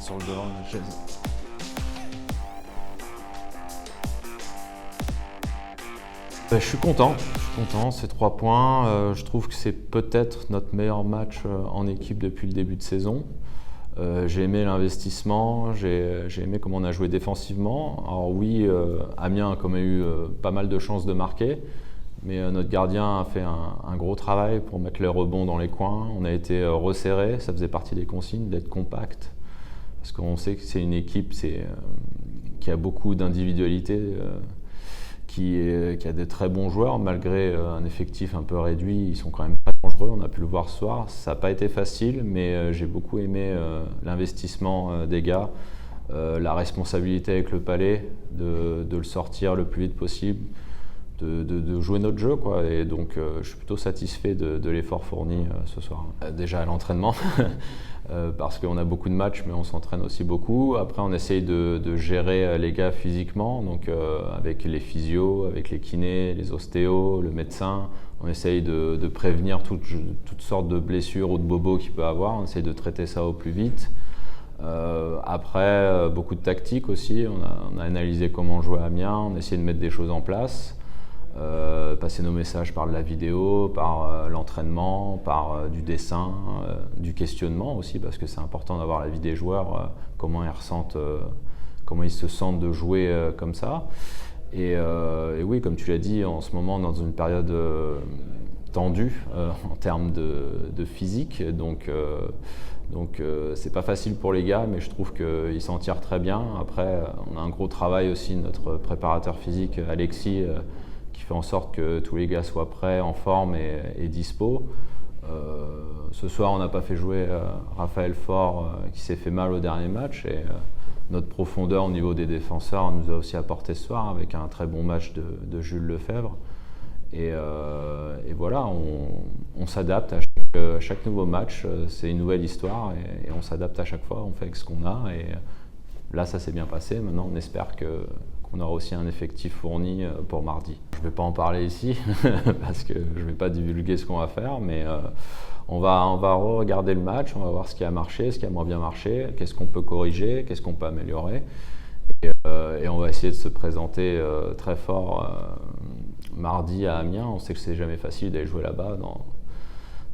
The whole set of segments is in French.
mettre sur le devant de la chaise. Je suis content, ces 3 points. Je trouve que c'est peut-être notre meilleur match en équipe depuis le début de saison. J'ai aimé l'investissement, j'ai aimé comment on a joué défensivement. Alors oui, Amiens a quand même eu pas mal de chances de marquer, mais notre gardien a fait un gros travail pour mettre les rebonds dans les coins. On a été resserré, ça faisait partie des consignes d'être compact, parce qu'on sait que c'est une équipe qui a beaucoup d'individualité. Qui a des très bons joueurs, malgré un effectif un peu réduit, ils sont quand même très dangereux, on a pu le voir ce soir. Ça n'a pas été facile, mais j'ai beaucoup aimé l'investissement des gars, la responsabilité avec le Palais, de le sortir le plus vite possible, de jouer notre jeu, quoi. Et donc je suis plutôt satisfait de l'effort fourni ce soir. Déjà à l'entraînement, parce qu'on a beaucoup de matchs, mais on s'entraîne aussi beaucoup. Après, on essaye de gérer les gars physiquement, donc avec les physios, avec les kinés, les ostéos, le médecin. On essaye de prévenir toutes sortes de blessures ou de bobos qu'il peut avoir. On essaye de traiter ça au plus vite. Après, beaucoup de tactique aussi. On a analysé comment jouer à Amiens, on a essayé de mettre des choses en place. Passer nos messages par de la vidéo, par l'entraînement, par du dessin, du questionnement aussi, parce que c'est important d'avoir la vie des joueurs, comment ils ressentent, comment ils se sentent de jouer comme ça. Et oui, comme tu l'as dit, en ce moment, dans une période tendue en termes de physique, donc c'est pas facile pour les gars, mais je trouve qu'ils s'en tirent très bien. Après, on a un gros travail aussi, notre préparateur physique, Alexis, qui fait en sorte que tous les gars soient prêts, en forme et dispo. Ce soir, on n'a pas fait jouer Raphaël Faure, qui s'est fait mal au dernier match. Et notre profondeur au niveau des défenseurs nous a aussi apporté ce soir, avec un très bon match de Jules Lefebvre. Et voilà, on s'adapte à chaque nouveau match. C'est une nouvelle histoire et on s'adapte à chaque fois, on fait avec ce qu'on a. Et là, ça s'est bien passé. Maintenant, on espère qu'on aura aussi un effectif fourni pour mardi. Je ne vais pas en parler ici parce que je ne vais pas divulguer ce qu'on va faire, mais on va regarder le match, on va voir ce qui a marché, ce qui a moins bien marché, qu'est-ce qu'on peut corriger, qu'est-ce qu'on peut améliorer. Et on va essayer de se présenter très fort mardi à Amiens. On sait que c'est jamais facile d'aller jouer là-bas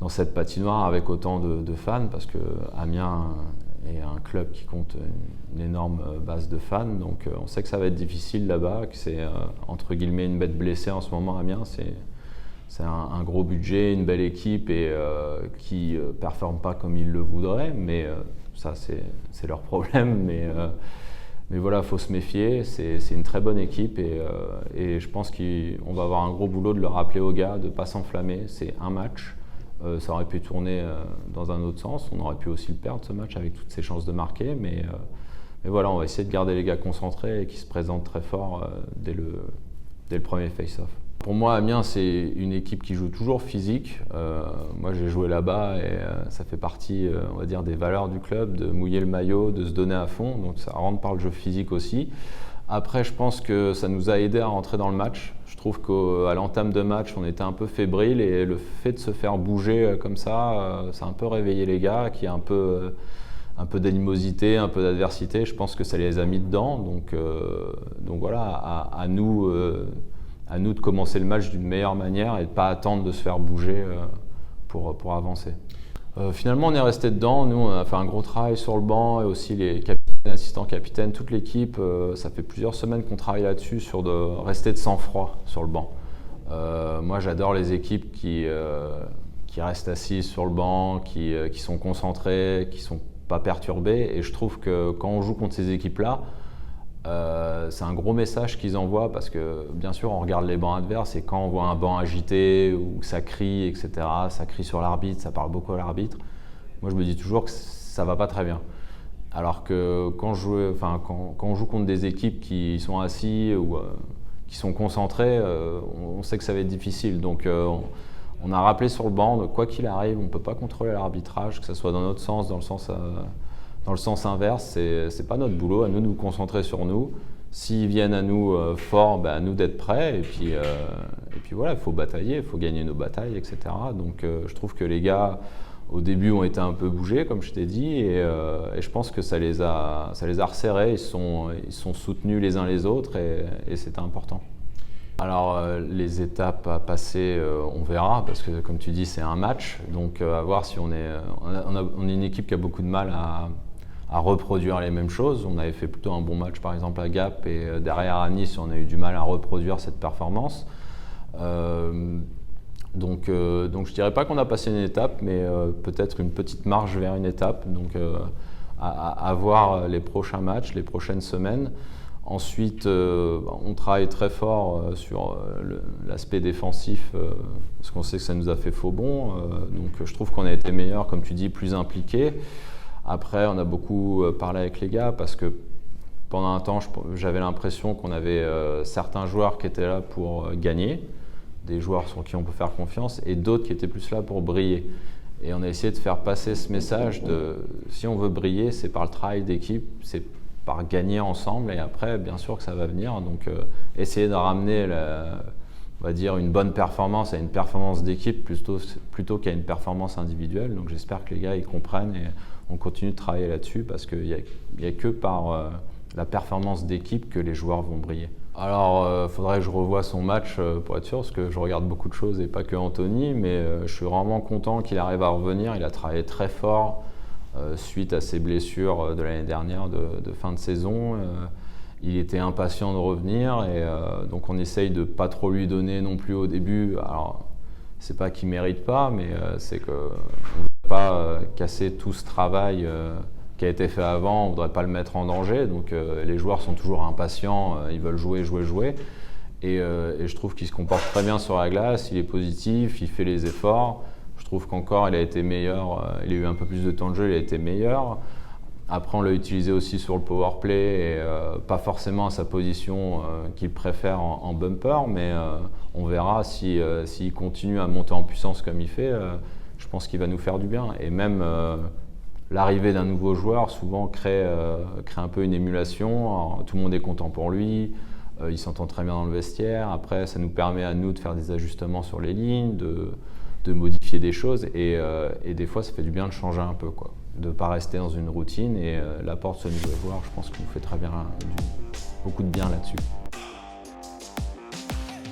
dans cette patinoire avec autant de fans, parce que Amiens est un club qui compte une énorme base de fans, donc on sait que ça va être difficile là-bas, que c'est entre guillemets une bête blessée en ce moment. Amiens, c'est un gros budget, une belle équipe et qui performe pas comme ils le voudraient, mais ça c'est leur problème. Mais voilà, il faut se méfier, c'est une très bonne équipe et je pense qu'on va avoir un gros boulot de le rappeler aux gars, de ne pas s'enflammer. C'est un match. Ça aurait pu tourner dans un autre sens, on aurait pu aussi le perdre ce match avec toutes ses chances de marquer, mais voilà, on va essayer de garder les gars concentrés et qui se présentent très fort dès le premier face-off. Pour moi, Amiens, c'est une équipe qui joue toujours physique. Moi, j'ai joué là-bas et ça fait partie, on va dire, des valeurs du club, de mouiller le maillot, de se donner à fond, donc ça rentre par le jeu physique aussi. Après, je pense que ça nous a aidé à rentrer dans le match. Je trouve qu'à l'entame de match, on était un peu fébrile et le fait de se faire bouger comme ça a un peu réveillé les gars, qui a un peu d'animosité, un peu d'adversité. Je pense que ça les a mis dedans. Donc voilà, à nous de commencer le match d'une meilleure manière et de ne pas attendre de se faire bouger pour avancer. Finalement, on est resté dedans. Nous, on a fait un gros travail sur le banc et aussi les capitaines, assistants capitaines, toute l'équipe. Ça fait plusieurs semaines qu'on travaille là-dessus, sur de rester de sang-froid sur le banc. Moi, j'adore les équipes qui restent assises sur le banc, qui sont concentrées, qui ne sont pas perturbées. Et je trouve que quand on joue contre ces équipes-là, c'est un gros message qu'ils envoient, parce que bien sûr on regarde les bancs adverses et quand on voit un banc agité où ça crie, etc., ça crie sur l'arbitre, ça parle beaucoup à l'arbitre, moi je me dis toujours que ça va pas très bien. Alors que quand on joue contre des équipes qui sont assis ou qui sont concentrées, on sait que ça va être difficile. Donc on a rappelé sur le banc, quoi qu'il arrive, on ne peut pas contrôler l'arbitrage, que ce soit dans notre sens, dans le sens inverse, c'est pas notre boulot, à nous de nous concentrer sur nous. S'ils viennent à nous forts, à nous d'être prêts. Et puis voilà, il faut batailler, il faut gagner nos batailles, etc. Donc je trouve que les gars au début ont été un peu bougés, comme je t'ai dit, et je pense que ça les a resserrés, ils sont soutenus les uns les autres, et c'était important. Alors les étapes à passer, on verra, parce que comme tu dis, c'est un match, donc à voir si on est une équipe qui a beaucoup de mal à reproduire les mêmes choses. On avait fait plutôt un bon match par exemple à Gap, et derrière à Nice, on a eu du mal à reproduire cette performance. Donc je dirais pas qu'on a passé une étape, mais peut-être une petite marche vers une étape. Donc à voir les prochains matchs, les prochaines semaines. Ensuite, on travaille très fort sur l'aspect défensif, parce qu'on sait que ça nous a fait faux bond. Donc je trouve qu'on a été meilleur, comme tu dis, plus impliqué. Après, on a beaucoup parlé avec les gars, parce que pendant un temps, j'avais l'impression qu'on avait certains joueurs qui étaient là pour gagner, des joueurs sur qui on peut faire confiance, et d'autres qui étaient plus là pour briller. Et on a essayé de faire passer ce message de si on veut briller, c'est par le travail d'équipe, c'est par gagner ensemble, et après, bien sûr que ça va venir. Donc, essayer de ramener, on va dire, une bonne performance à une performance d'équipe plutôt qu'à une performance individuelle. Donc, j'espère que les gars ils comprennent, et on continue de travailler là-dessus, parce qu'il n'y a que par la performance d'équipe que les joueurs vont briller. Alors, faudrait que je revoie son match pour être sûr, parce que je regarde beaucoup de choses et pas que Anthony, mais je suis vraiment content qu'il arrive à revenir. Il a travaillé très fort suite à ses blessures de l'année dernière de fin de saison. Il était impatient de revenir, et donc on essaye de pas trop lui donner non plus au début. Alors, c'est pas qu'il mérite pas, mais c'est qu'on ne veut pas casser tout ce travail qui a été fait avant, on ne voudrait pas le mettre en danger. Donc les joueurs sont toujours impatients, ils veulent jouer. Et je trouve qu'il se comporte très bien sur la glace, il est positif, il fait les efforts. Je trouve qu'encore il a été meilleur, il a eu un peu plus de temps de jeu, il a été meilleur. Après, on l'a utilisé aussi sur le power play, et pas forcément à sa position qu'il préfère en bumper, mais on verra s'il continue à monter en puissance comme il fait. Je pense qu'il va nous faire du bien. Et même l'arrivée d'un nouveau joueur souvent crée un peu une émulation. Alors, tout le monde est content pour lui, il s'entend très bien dans le vestiaire. Après, ça nous permet à nous de faire des ajustements sur les lignes, de modifier des choses, et des fois ça fait du bien de changer un peu, quoi, de ne pas rester dans une routine, et l'apport de ce nouveau joueur, je pense qu'il nous fait très bien, beaucoup de bien là-dessus.